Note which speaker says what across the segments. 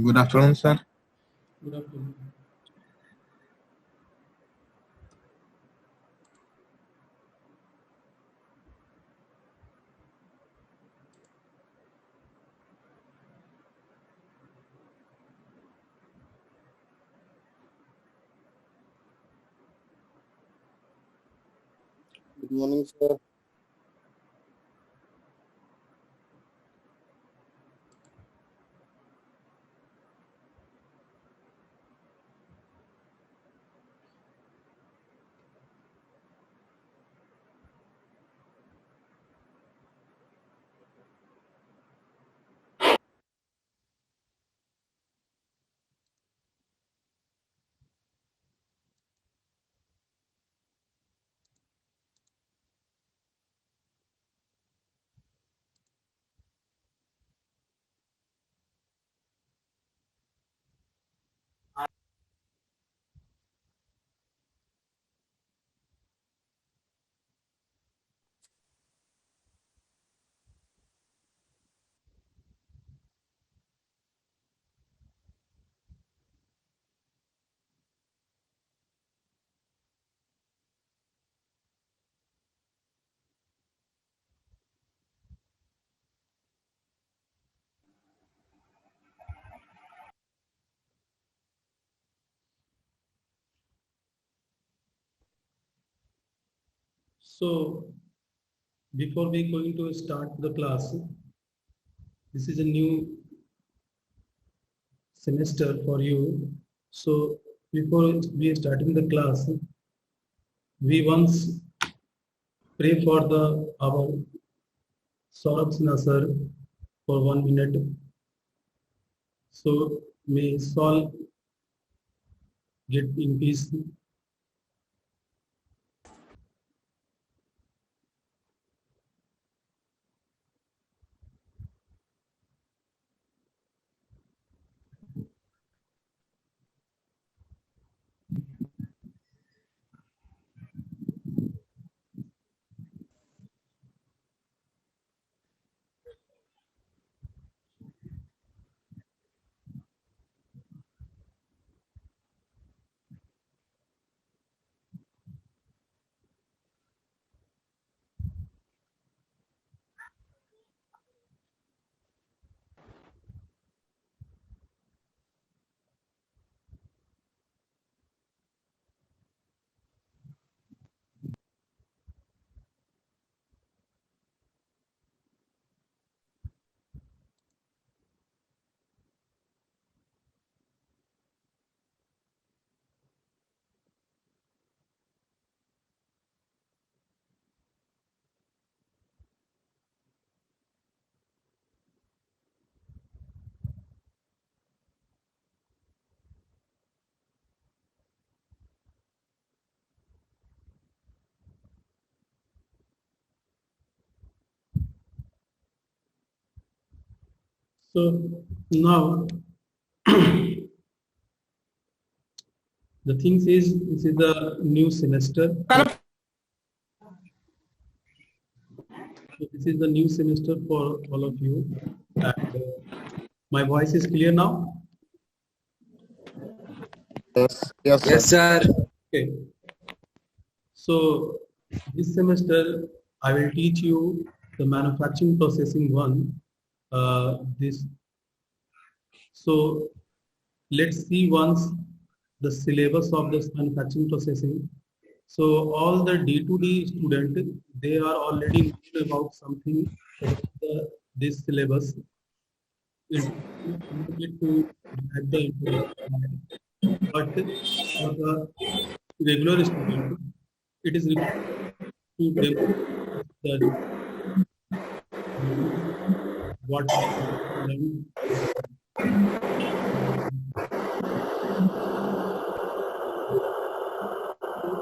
Speaker 1: Good afternoon, sir.
Speaker 2: Good afternoon.
Speaker 3: Good morning, sir.
Speaker 2: So, before we going to start the class, this is a new semester for you. So, before we starting the class, we once pray for the our Saurabh Sinha sir for 1 minute. So, may Saul get in peace. So, now the thing is, this is the new semester. So this is the new semester for all of you. And my voice is clear now?
Speaker 3: Yes, yes, sir.
Speaker 4: Yes, sir.
Speaker 2: Okay. So this semester I will teach you the manufacturing processing one. This. So let's see once the syllabus of this manufacturing processing. So all the D2D student, they are already knowing about something about this syllabus. It's related to have the information. But for the regular student, it is required to demonstrate what learned.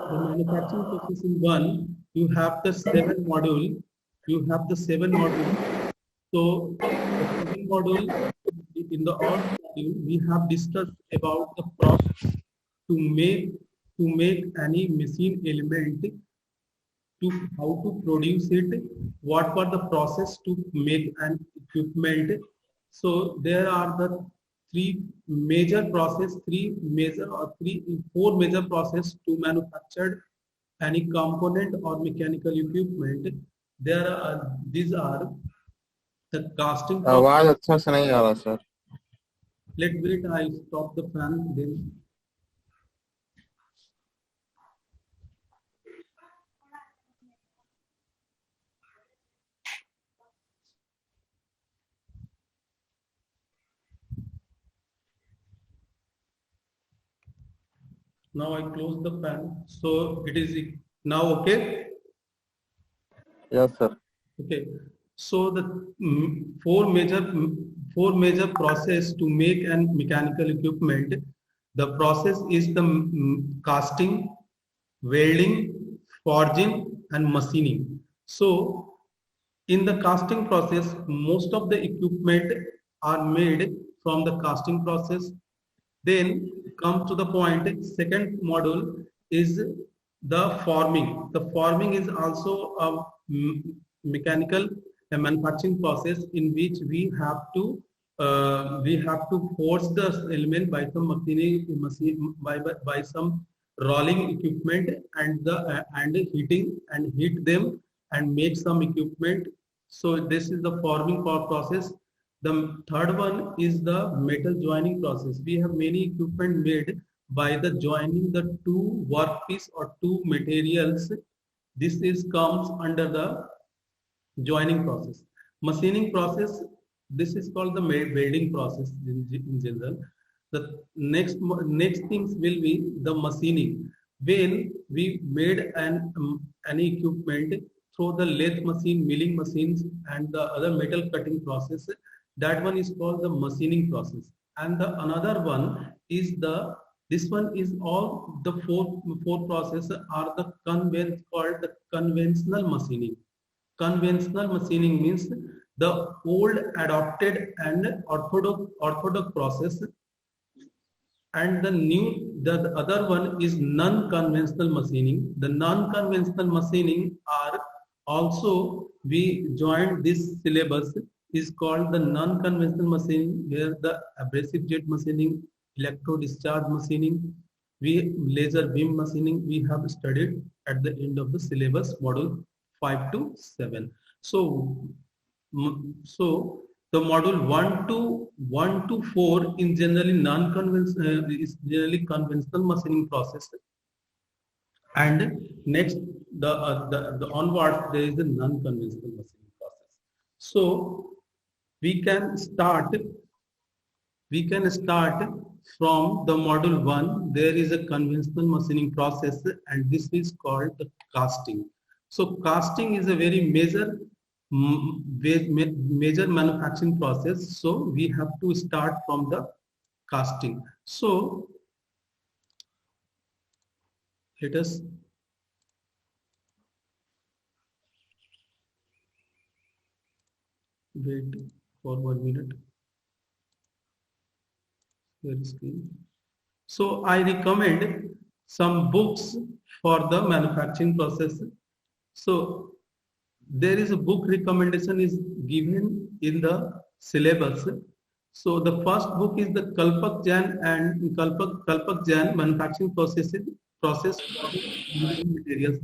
Speaker 2: The manufacturing processing one, you have the seven module. You have the seven module. So the seven module in the all module, we have discussed about the process to make any machine element, to how to produce it, what were the process to make an equipment. So there are the four major process to manufacture any component or mechanical equipment. These are the casting process.
Speaker 3: आवाज अच्छा से नहीं आ रहा sir.
Speaker 2: Let wait, I stop the fan then. Now I close the fan. So it is now okay.
Speaker 3: Yes sir.
Speaker 2: Okay. So the four major process to make an mechanical equipment. The process is the casting, welding, forging, and machining. So in the casting process, most of the equipment are made from the casting process. Then come to the point, second module is the forming. The forming is also a mechanical manufacturing process in which we have to force the element by some by some rolling equipment and heating and heat them and make some equipment. So this is the forming process. The third one is the metal joining process. We have many equipment made by the joining the two workpiece or two materials. This is comes under the joining process. Machining process, this is called the welding process in general. The next things will be the machining. When we made any equipment through the lathe machine, milling machines, and the other metal cutting process, that one is called the machining process. And the another one is this one is all the four processes are the called the conventional machining. Conventional machining means the old adopted and orthodox process, and the other one is non-conventional machining. The non-conventional machining are also we joined this syllabus is called the non-conventional machining, where the abrasive jet machining, electro discharge machining, laser beam machining we have studied at the end of the syllabus module 5 to 7. So the module 1 to 4 in generally non-conventional is generally conventional machining process, and next the onward there is the non-conventional machining process. So we can start from the module 1. There is a conventional machining process, and this is called the casting. So casting is a very major manufacturing process. So we have to start from the casting. So let us wait for 1 minute. So I recommend some books for the manufacturing process. So there is a book recommendation is given in the syllabus. So the first book is the Kalpak Jain and Kalpak Jain manufacturing process materials.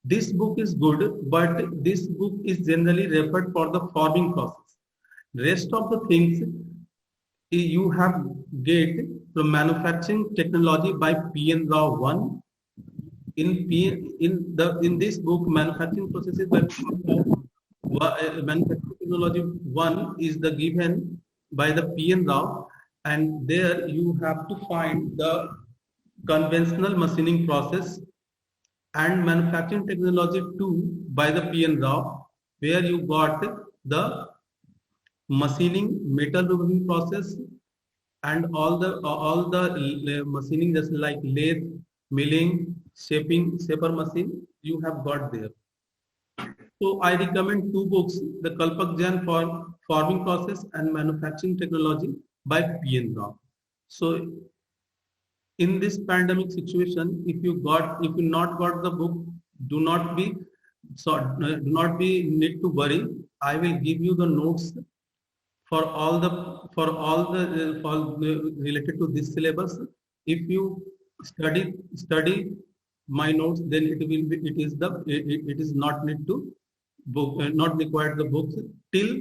Speaker 2: This book is good, but this book is generally referred for the forming process. Rest of the things you have get from manufacturing technology by P.N. Rao 1. In this book, manufacturing processes by manufacturing technology 1 is the given by the P.N. Rao, and there you have to find the conventional machining process, and manufacturing technology 2 by the P.N. Rao, where you got the machining, metal removing process, and all the machining just like lathe, milling, shaping, shaper machine you have got there. So I recommend two books, the Kalpak Jain for forming process and manufacturing technology by P.N. Rao. So in this pandemic situation, if you not got the book, do not be need to worry. I will give you the notes for all related to this syllabus, if you study my notes, then it is not need to book, not required the books till,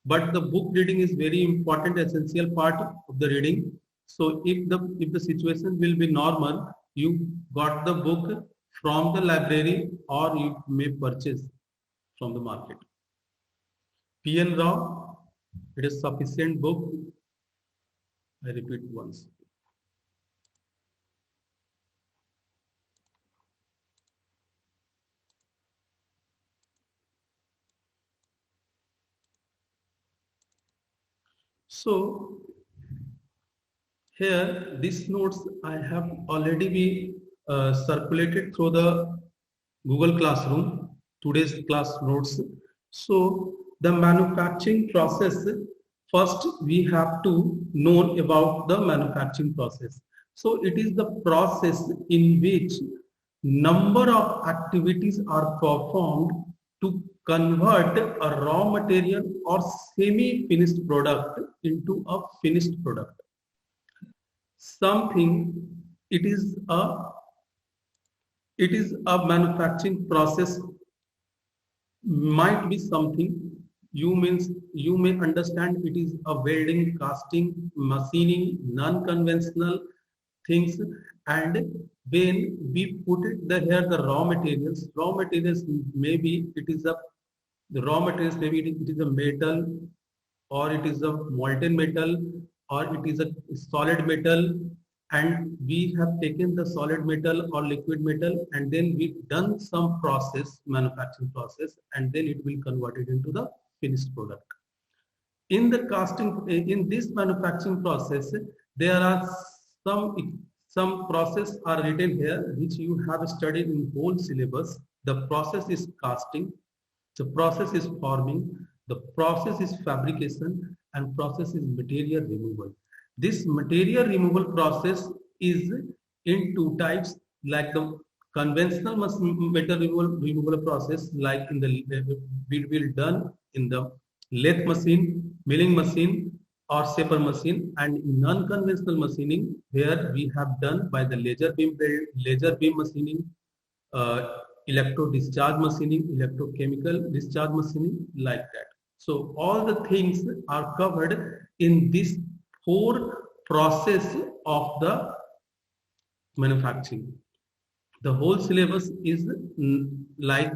Speaker 2: but the book reading is very important, essential part of the reading. So if the situation will be normal, you got the book from the library or you may purchase from the market. P.N. Rao, it is sufficient book. I repeat once. So here, these notes I have already been circulated through the Google Classroom, today's class notes. So the manufacturing process, first we have to know about the manufacturing process. So it is the process in which number of activities are performed to convert a raw material or semi-finished product into a finished product. Something, it is a manufacturing process, might be something you may understand it is a welding, casting, machining, non-conventional things. And when we put it here, the raw materials maybe it is a metal, or it is a molten metal, or it is a solid metal, and we have taken the solid metal or liquid metal, and then we've done some manufacturing process, and then it will convert it into the finished product. In the casting, in this manufacturing process, there are some process are written here which you have studied in whole syllabus. The process is casting, the process is forming, the process is fabrication, and process is material removal. This material removal process is in two types, like the conventional metal removal process, like in the will done in the lathe machine, milling machine, or shaper machine, and non-conventional machining, where we have done by the laser beam machining, electro discharge machining, electrochemical discharge machining, like that. So all the things are covered in this 4 process of the manufacturing. The whole syllabus is like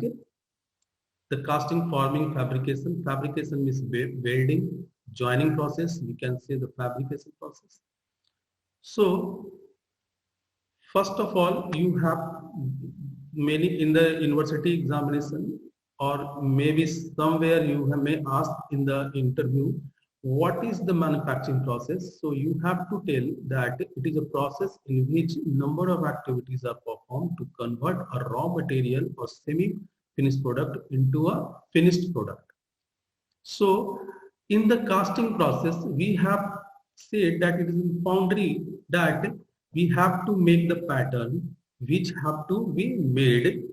Speaker 2: the casting, forming, fabrication. Fabrication means welding, joining process. We can say the fabrication process. So first of all, you have many in the university examination, or maybe somewhere you may ask in the interview, what is the manufacturing process? So you have to tell that it is a process in which number of activities are performed to convert a raw material or semi-finished product into a finished product. So in the casting process, we have said that it is in foundry that we have to make the pattern which have to be made.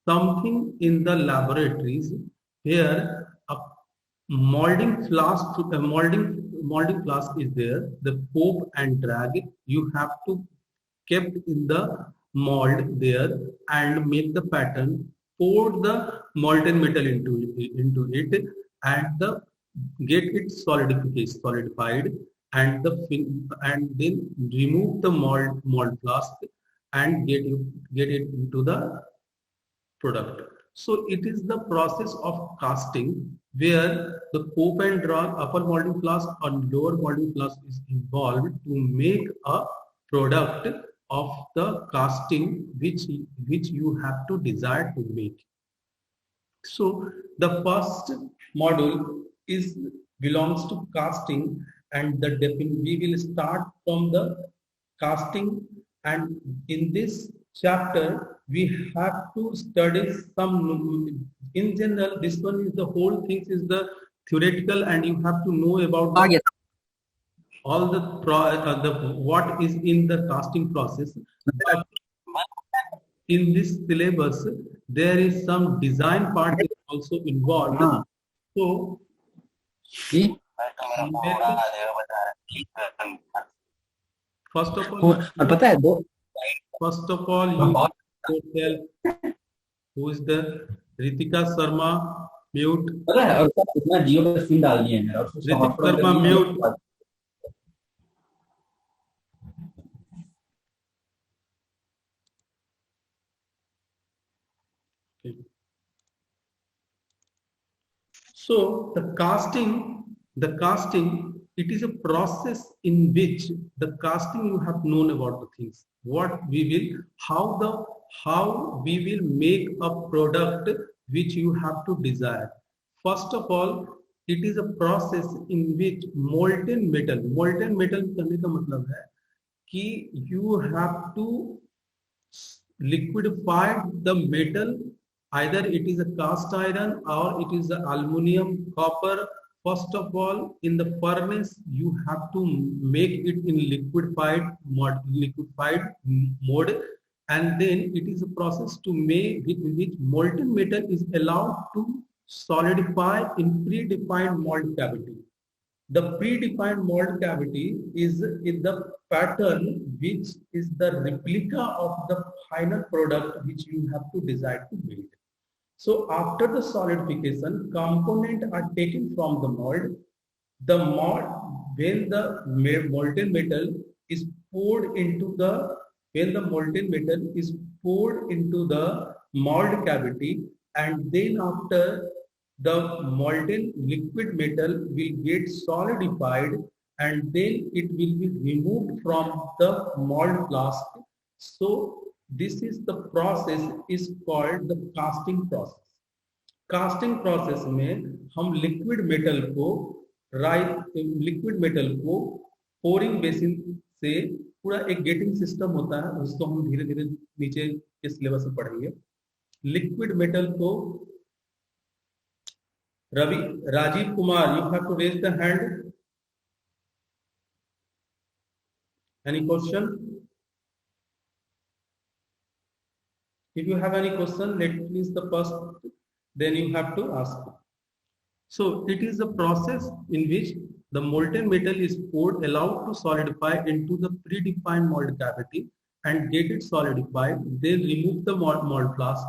Speaker 2: Something in the laboratories where a molding flask is there, the pope and drag you have to kept in the mold there and make the pattern, pour the molten metal into it, and get it solidified, and then remove the mold flask and get it into the product. So it is the process of casting where the pope and drag, upper molding flask and lower molding flask is involved to make a product of the casting which you have to desire to make. So the first module belongs to casting, and we will start from the casting, and in this chapter we have to study some, in general this one is the whole thing is the theoretical, and you have to know about all the what is in the casting process. But in this syllabus there is some design part is also involved. So First of
Speaker 1: और
Speaker 2: all,
Speaker 1: पता है दो
Speaker 2: you yourself. Who is the Ritika Sharma? Mute.
Speaker 1: पता है, और सब इतना जियो का सिम डाल दिए हैं और उसका
Speaker 2: Ritik
Speaker 1: हॉटस्पॉट कर
Speaker 2: Sharma
Speaker 1: दिए हैं।
Speaker 2: mute. Okay. So the casting, it is a process in which the casting you have known about the things. What we will, how we will make a product which you have to desire. First of all, it is a process in which molten metal करने का मतलब है कि you have to liquefy the metal, either it is a cast iron or it is the aluminum, copper. First of all, in the furnace, you have to make it in liquefied mode, and then it is a process to make in which molten metal is allowed to solidify in predefined mold cavity. The predefined mold cavity is in the pattern which is the replica of the final product which you have to decide to build. So after the solidification, components are taken from the mold. The mold, when the molten metal is poured into the, when the molten metal is poured into the mold cavity, and then after the molten liquid metal will get solidified, and then it will be removed from the mold flask. So this is the process is called the casting process. Casting process में हम liquid metal को pouring basin से पूरा एक getting system होता है, उसको हम धीरे धीरे नीचे के सिलेबस में पढ़ेंगे. लिक्विड मेटल को Rajiv Kumar, you have to raise the hand. Any question? If you have any question, let please the first, then you have to ask. So it is a process in which the molten metal is poured, allowed to solidify into the predefined mold cavity and get it solidified. Then remove the mold flask,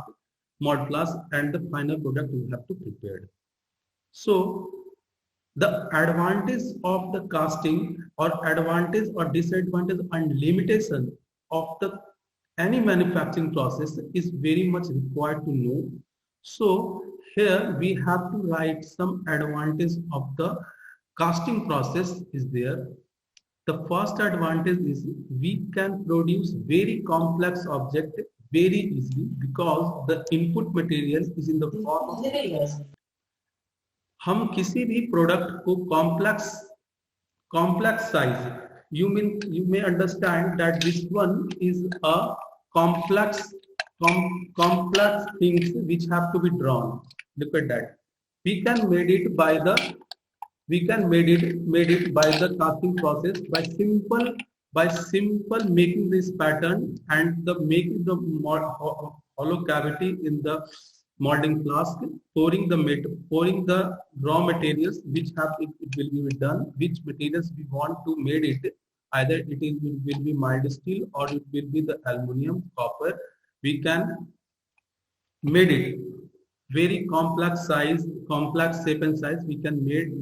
Speaker 2: and the final product you have to prepare. So the advantage of the casting, or advantage or disadvantage and limitation of the any manufacturing process is very much required to know. So here we have to write some advantage of the casting process is there. The first advantage is we can produce very complex object very easily because the input material is in the form of, हम किसी भी product को complex size, you may understand that this one is a complex things which have to be drawn. Look at that. We can made it by the casting process by simple making this pattern and the making the hollow cavity in the molding flask, pouring the raw materials which it will be done, which materials we want to made it, either it will be mild steel or it will be the aluminum, copper. We can made it very complex shape and size. We can made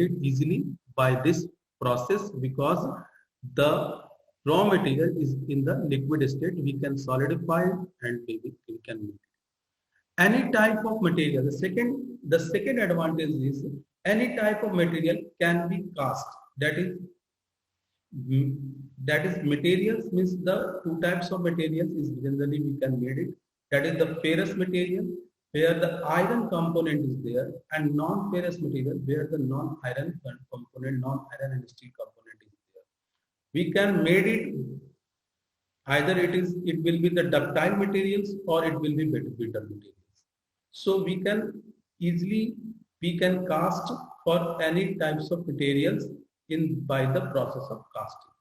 Speaker 2: it easily by this process because the raw material is in the liquid state. We can solidify and we can make it. Any type of material. The second advantage is any type of material can be cast. That is materials means the two types of materials is generally we can made it. That is the ferrous material where the iron component is there, and non-ferrous material where the non-iron component, non-iron and steel component is there. We can made it either it will be the ductile materials or it will be brittle materials. So we can cast for any types of materials by the process of casting.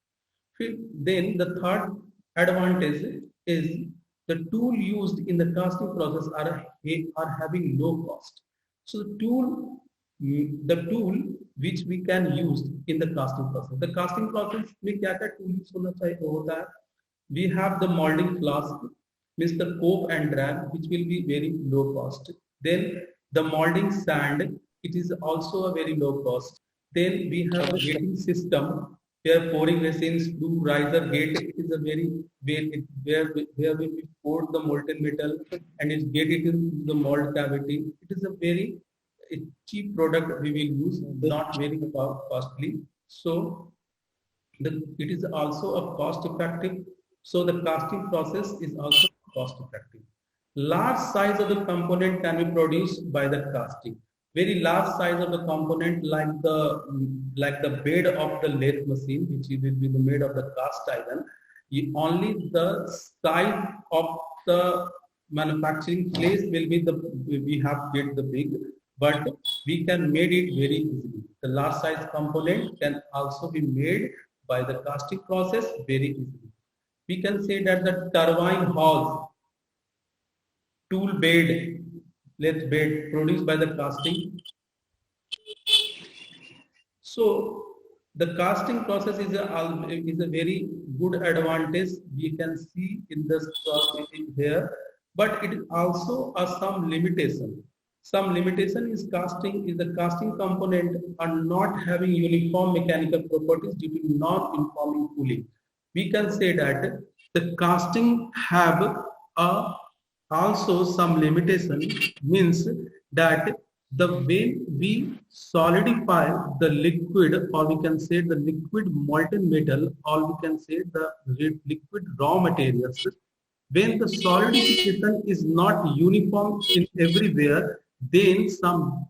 Speaker 2: Then the third advantage is the tool used in the casting process are having low cost. So the tool which we can use in the casting process. The casting process में क्या क्या tools होना चाहिए होता है? We have the molding flask, means the cope and drag, which will be very low cost. Then the molding sand, it is also a very low cost. Then we have a gating system, where pouring machines, screw, riser, gate. It is a very where we pour the molten metal and it get it into the mold cavity. It is a very cheap product we will use, not very costly. So it is also a cost effective. So the casting process is also cost effective. Large size of the component can be produced by the casting. Very large size of the component, like the bed of the lathe machine, which will be made of the cast iron. Only the size of the manufacturing place will be we have get the big, but we can made it very easily. The large size component can also be made by the casting process very easily. We can say that the turbine house, tool bed, lathe bed produced by the casting. So the casting process is a very good advantage we can see in this here, but it is also some limitation. Some limitation is the casting component are not having uniform mechanical properties due to non-uniform cooling. We can say that the casting have also some limitation, means that when we solidify the liquid, or we can say the liquid molten metal, or we can say the liquid raw materials, when the solidification is not uniform in everywhere, then some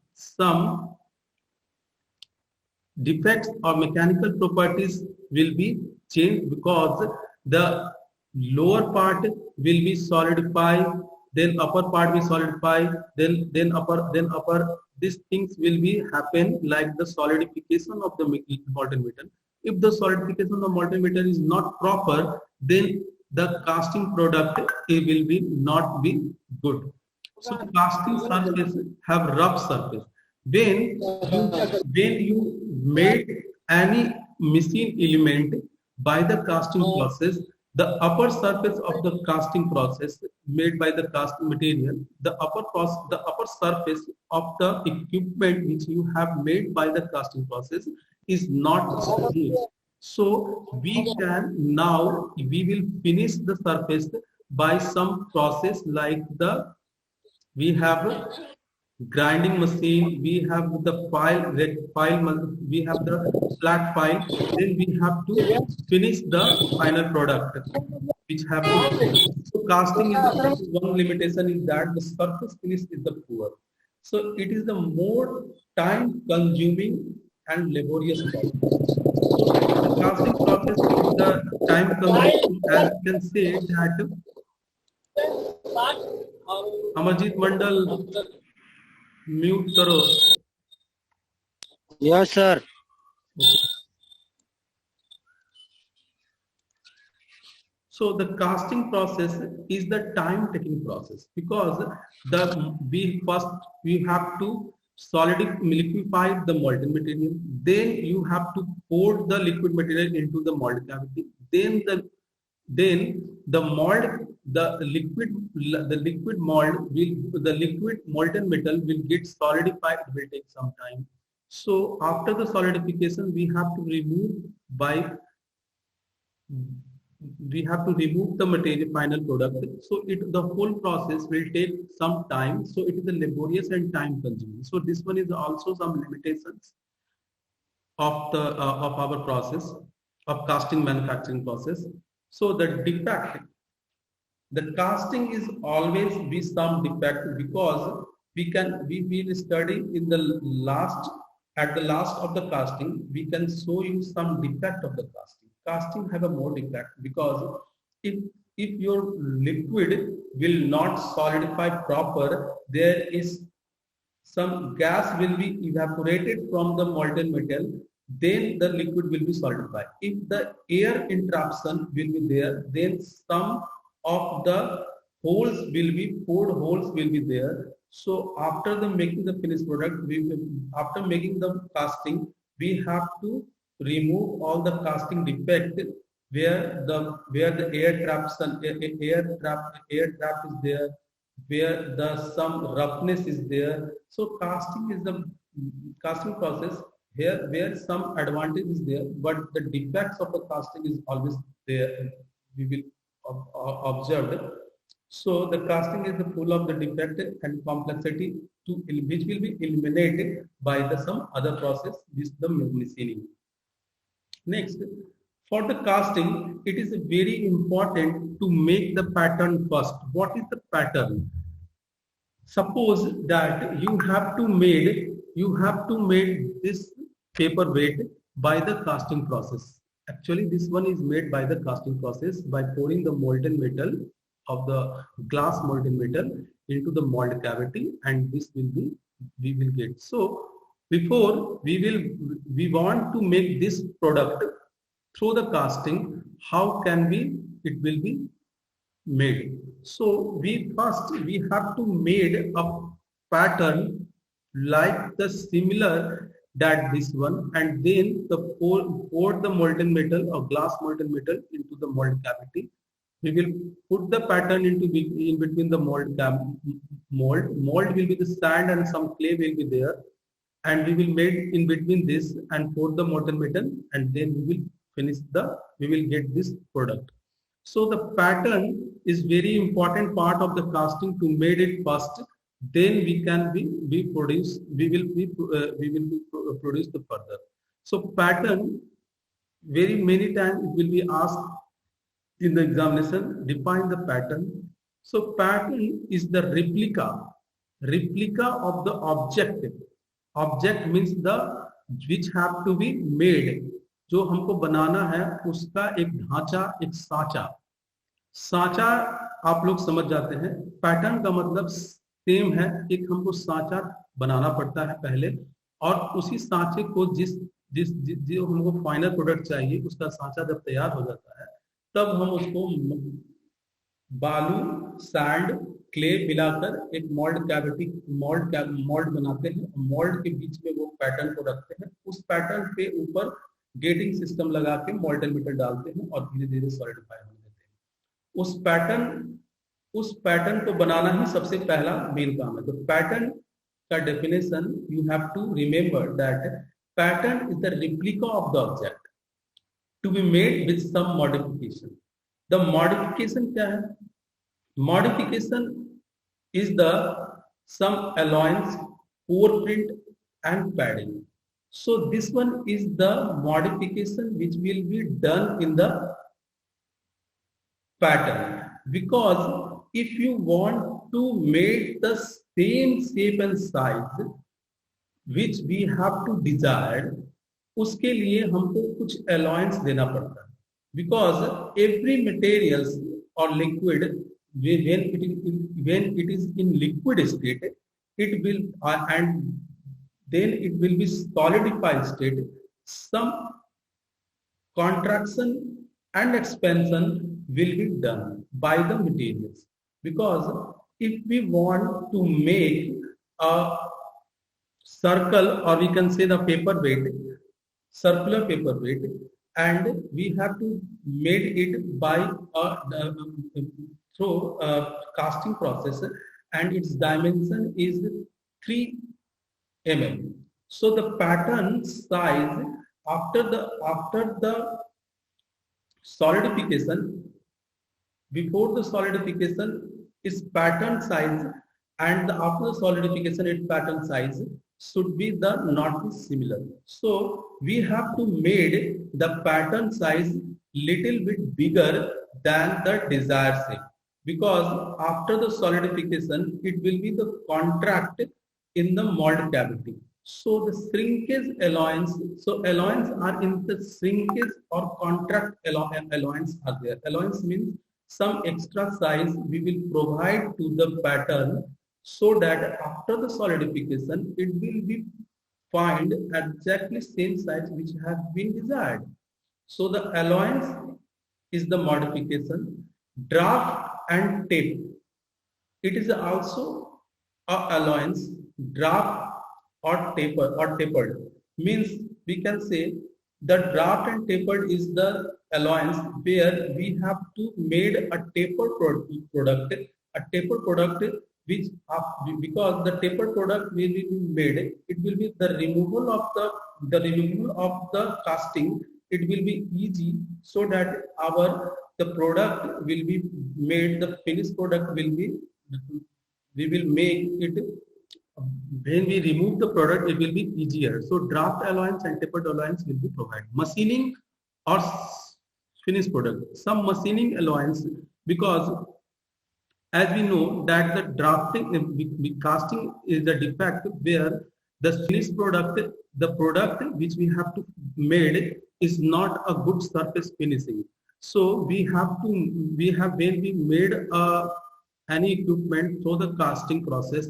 Speaker 2: defects or mechanical properties will be changed, because the lower part will be solidified, then upper part will solidify, then upper. These things will be happen like the solidification of the molten metal. If the solidification of the molten metal is not proper, then the casting product will be not be good. So casting surface have rough surface. When you made any machine element by the casting process, the upper surface of the casting process made by the casting material, the upper surface of the equipment which you have made by the casting process is not smooth. So we will finish the surface by some process like we have grinding machine, we have the file, we have the flat file, then we have to finish the final product, which have to. So casting is one limitation is that the surface finish is the poor. So it is the more time consuming and laborious process. So the casting process is the time consuming, as you can say that Amarjit Mandal, mute करो.
Speaker 4: Yes, sir.
Speaker 2: So the casting process is the time-taking process, because we have to liquefy the molten material. Then you have to pour the liquid material into the mold cavity. Then the liquid molten metal will get solidified. It will take some time. So after the solidification, we have to remove the material final product. So the whole process will take some time. So it is a laborious and time consuming. So this one is also some limitations of our process of casting manufacturing process. So the defect, the casting is always be some defect, because we will study in at the last of the casting, we can show you some defect of the casting. Casting have a more defect, because if your liquid will not solidify proper, there is some gas will be evaporated from the molten metal, then the liquid will be solidified. If the air interruption will be there, then some of the holes will be there. So after making the finished product, after making the casting, we have to remove all the casting defect where the air trap is there, where the some roughness is there. So casting is the casting process here where some advantage is there, but the defects of the casting is always there. We will observe. So the casting is the full of the defect and complexity which will be eliminated by the some other process, this the machining. Next, for the casting, it is very important to make the pattern first. What is the pattern? Suppose that you have to make this paperweight by the casting process. Actually, this one is made by the casting process by pouring the molten metal of the glass molten metal into the mold cavity, and this will be we will get. So before we want to make this product through the casting, how can it will be made? So we have to made a pattern like the similar that this one, and then pour the molten metal or glass molten metal into the mold cavity. We will put the pattern in between the mold. Mold will be the sand and some clay will be there, and we will make in between this and pour the molten metal, and then we will get this product. So the pattern is very important part of the casting to make it first. Then we can produce the further. So pattern, very many times it will be asked in the examination, define the pattern. So pattern is the replica of the object. Object means the which have to be made. जो हमको बनाना है उसका एक ढांचा, एक सांचा आप लोग समझ जाते हैं। पैटर्न का मतलब सेम है, एक हमको सांचा बनाना पड़ता है पहले, और उसी सांचे को जो हमको फाइनल प्रोडक्ट चाहिए उसका सांचा जब तैयार हो जाता है तब हम उसको बालू, सैंड, क्ले मिलाकर एक मोल्ड बनाते हैं। मोल्ड के बीच में वो पैटर्न को रखते हैं, उस पैटर्न पे ऊपर गेटिंग सिस्टम लगा के मोल्टन मीटर डालते हैं और धीरे धीरे सॉलिडिफाई होने देते हैं। उस पैटर्न को बनाना ही सबसे पहला मेन काम है। तो पैटर्न का definition you have to remember that pattern is the replica of the object to be made with some modification. The modification क्या है? Modification is the sum allowance, pour print and padding. So this one is the modification which will be done in the pattern, because if you want to make the same shape and size which we have to desire, उसके लिए हमको कुछ allowance देना पड़ता है, because every materials or liquid when it is in liquid state it will and then it will be solidified state, some contraction and expansion will be done by the materials. Because if we want to make a circle, or we can say the paperweight, circular paperweight, and we have to make it by through a casting process, and its dimension is 3 mm. So the pattern size after the solidification, before the solidification is pattern size, and after the solidification its pattern size should be not be similar. So we have to make the pattern size little bit bigger than the desired shape, because after the solidification it will be the contract in the mold cavity. So the shrinkage allowance, so allowance are in the shrinkage or contract allowance are there. Allowance means some extra size we will provide to the pattern, so that after the solidification it will be find exactly same size which have been desired. So the allowance is the modification. Draft and tape, it is also a allowance. Draft or tapered means we can say the draft and tapered is the alloyance where we have to made a tapered product, which because the tapered product will be made, it will be the removal of the casting. It will be easy, so that the product will be made. The finished product will be, we will make it. When we remove the product, it will be easier. So draft alloyance and tapered alloyance will be provided. Machining or finished product. Some machining alloyance, because as we know that the drafting, the casting is the defect where the finished product, the product which we have to made is not a good surface finishing. So when we made any equipment through the casting process,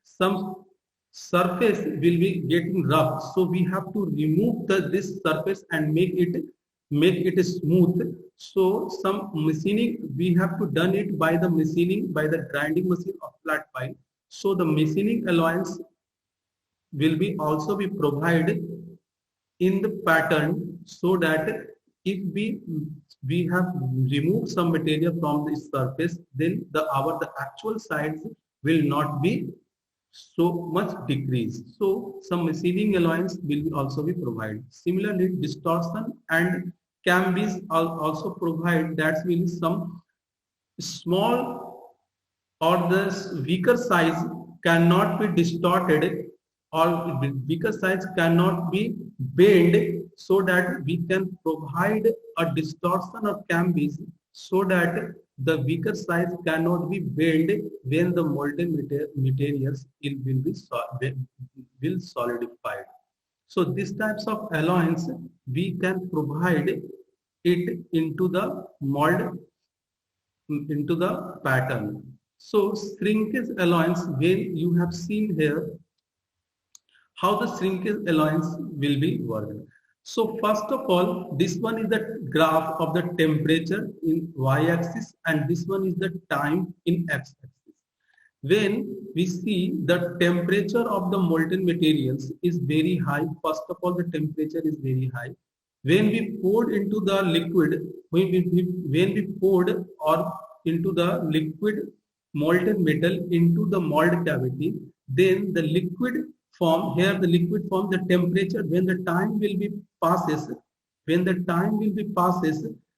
Speaker 2: some surface will be getting rough. So we have to remove this surface and make it smooth. So some machining we have to done it by the grinding machine of flat pile. So the machining alloyance will be also be provided in the pattern, so that if we have removed some material from the surface, then the actual size will not be so much decreased. So some machining alloyance will also be provided. Similarly, distortion and cambys also provide, that means some small or the weaker size cannot be distorted, or weaker size cannot be bent, so that we can provide a distortion of cambys, so that the weaker size cannot be bent when the molten materials will solidify. So these types of alloyance we can provide it into the mold, into the pattern. So shrinkage alloyance, when you have seen here how the shrinkage alloyance will be worked. So first of all, this one is the graph of the temperature in y-axis, and this one is the time in x-axis. When we see the temperature of the molten materials is very high, first of all the temperature is very high. When we poured into the liquid, when we poured or into the liquid molten metal into the mold cavity, then the liquid form, here the liquid form, the temperature, when the time will be passes,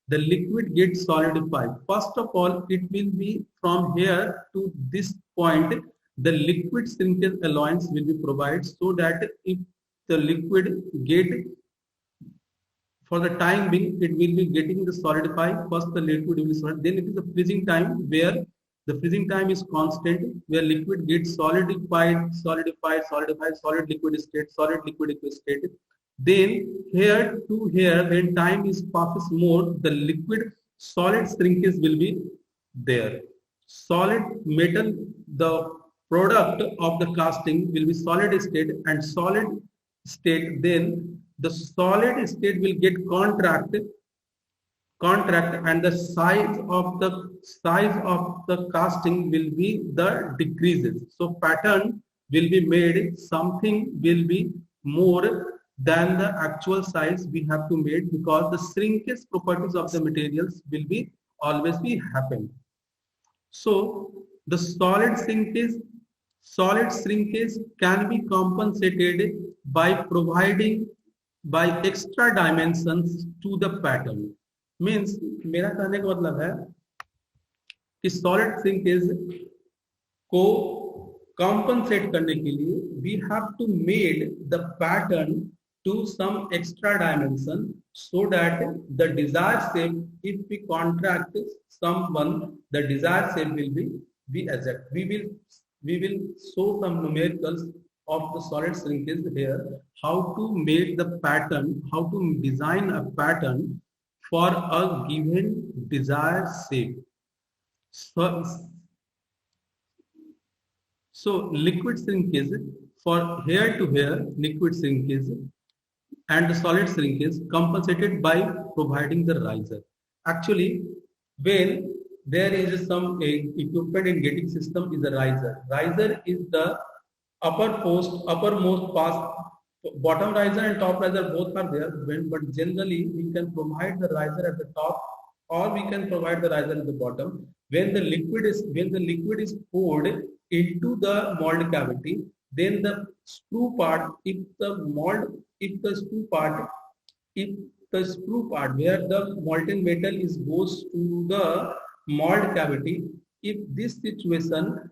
Speaker 2: the liquid gets solidified. First of all, it will be from here to this point, the liquid shrinkage alloyance will be provided, so that if the liquid get, for the time being, it will be getting the solidified. First the liquid will be solidified, then it is the freezing time, where the freezing time is constant, where liquid gets solidified, solid liquid state. Then here to here, when time is passes more, the liquid solid shrinkage will be there. Solid metal, the product of the casting will be solid state, and solid state, then the solid state will get contract, and the size of the casting will be the decreases. So pattern will be made, something will be more than the actual size we have to make, because the shrinkage properties of the materials will be always be happen. So the solid shrinkage can be compensated by providing by extra dimensions to the pattern. Means मेरा कहने का मतलब है कि solid shrinkage को compensate करने के लिए we have to made the pattern to some extra dimension, so that the desired shape, if we contract someone, the desired shape will be exact. We will show some numericals of the solid shrinkage here, how to make the pattern, how to design a pattern for a given desired shape. So liquid shrinkage, for here to here, liquid shrinkage and the solid shrinkage compensated by providing the riser. Actually, when there is some equipment in getting system is a riser. Riser is the uppermost bottom riser and top riser both are there, but generally we can provide the riser at the top or we can provide the riser at the bottom. When the liquid is poured into the mold cavity, then the screw part, if the screw part where the molten metal is goes to the mold cavity, if this situation,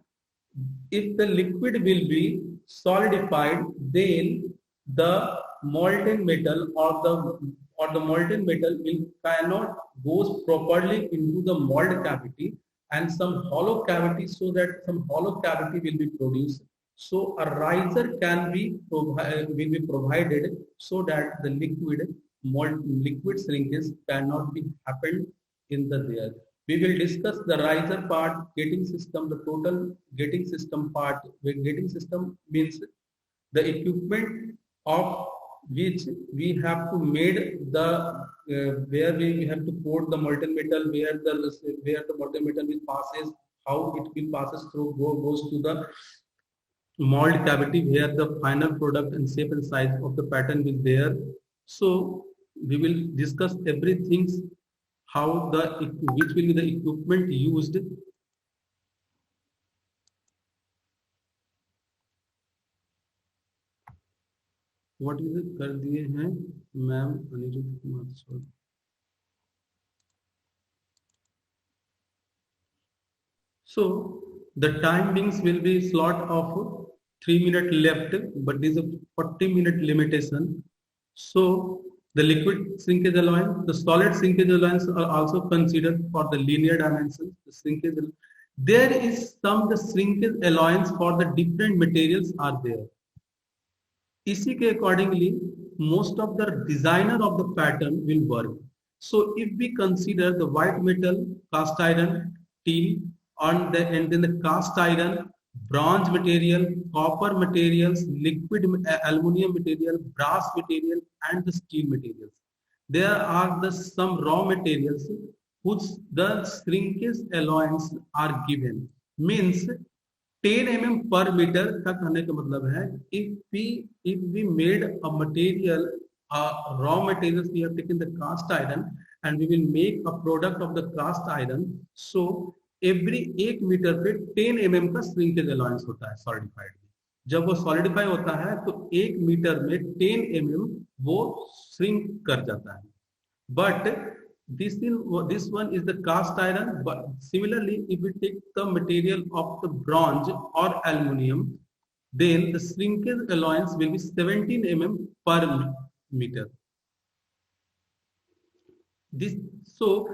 Speaker 2: if the liquid will be solidified, then the molten metal or the molten metal will cannot goes properly into the mold cavity, and some hollow cavity, so that some hollow cavity will be produced. So a riser will be provided so that the liquid shrinkage cannot be happened in the there. We will discuss the riser part, gating system, the total gating system part. Where gating system means the equipment of which we have to made the where we have to pour the molten metal, where the molten metal will passes, how it will passes through goes to the mold cavity, where the final product and shape and size of the pattern will there. So we will discuss everything, how which will be the equipment used. What is it कर दिए हैं ma'am Anirudh Kumar sir. So the timings will be slot of 3 minutes left, but there is a 40-minute limitation. So the liquid shrinkage allowance, the solid shrinkage allowance are also considered for the linear dimensions. The shrinkage, there is some the shrinkage allowance for the different materials are there. इसी के accordingly most of the designer of the pattern will work. So if we consider the white metal, cast iron, steel, and then the cast iron, bronze material, copper materials, liquid aluminum material, brass material, and the steel materials, there are the some raw materials which the shrinkage allowance are given. Means 10 mm per meter का कहने का मतलब है, if we made a material, raw materials, we have taken the cast iron and we will make a product of the cast iron. So every 1 metre पे 10 mm का shrinkage allowance होता है solidified में. जब वो solidify होता है तो 1 मीटर में 10 mm वो shrink कर जाता है. But this one is the cast iron. But similarly, if we take the material of the bronze or aluminum, then the shrinkage allowance will be 17 mm per meter. So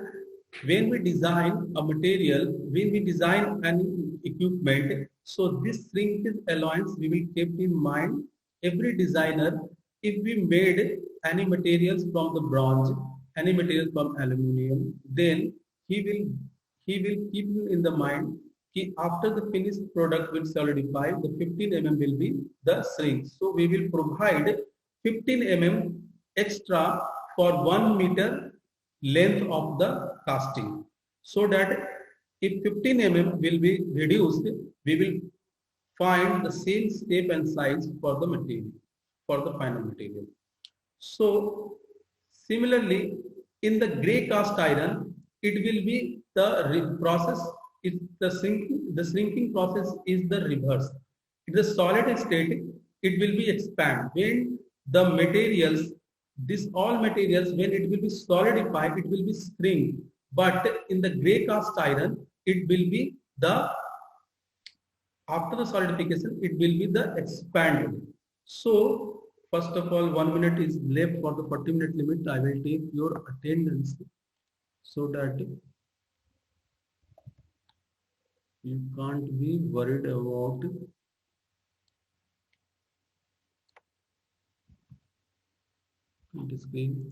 Speaker 2: when we design a material, when we design an equipment, so this shrinkage allowance we will keep in mind. Every designer, if we made any materials from the bronze, any material from aluminum, then he will keep in the mind that after the finished product will solidify, the 15 mm will be the shrink. So we will provide 15 mm extra for 1 meter length of the casting, so that if 15 mm will be reduced, we will find the same shape and size for the material, for the final material. So similarly, in the grey cast iron, it will be the process. The shrinking process is the reverse. In the solid state, it will be expand. When the materials, all materials, when it will be solidified, it will be shrink. But in the grey cast iron, it will be after the solidification, it will be the expanded. So first of all, 1 minute is left for the 40-minute limit. I will take your attendance so that you can't be worried about the screen.